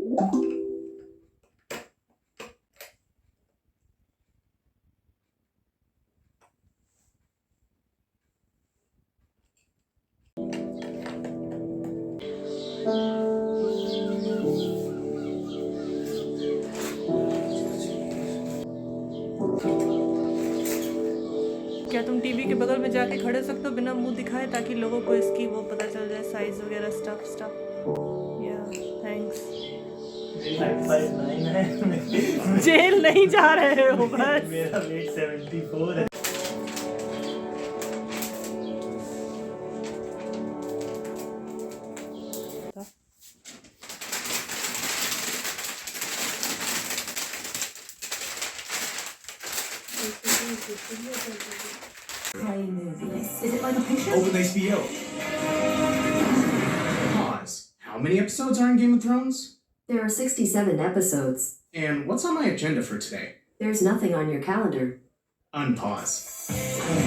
क्या तुम टीवी के बगल में जाके खड़े हो सकते हो बिना मुंह दिखाए, ताकि लोगों को इसकी वो पता चल जाए, साइज वगैरह स्टफ। या थैंक्स। जेल नहीं जा रहे हो बस। मेरा वेट 74 है। Play movies. Is it like a picture? Open HBO. Pause. How many episodes are in Game of Thrones? There are 67 episodes. And what's on my agenda for today? There's nothing on your calendar. Unpause.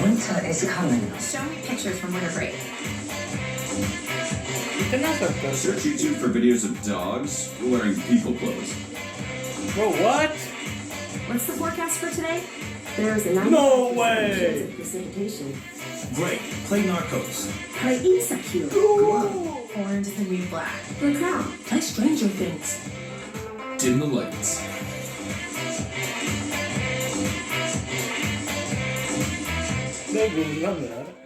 Winter is coming. Show me pictures from winter break. Search YouTube for videos of dogs wearing people clothes. Whoa, what? What's the forecast for today? There's a 90% No chance way! of precipitation. Great. Play Narcos. Play Insecure. Orange is the new black. The Crown. Play Stranger Things. Dim the lights. मैं घूम रहा हूँ यार।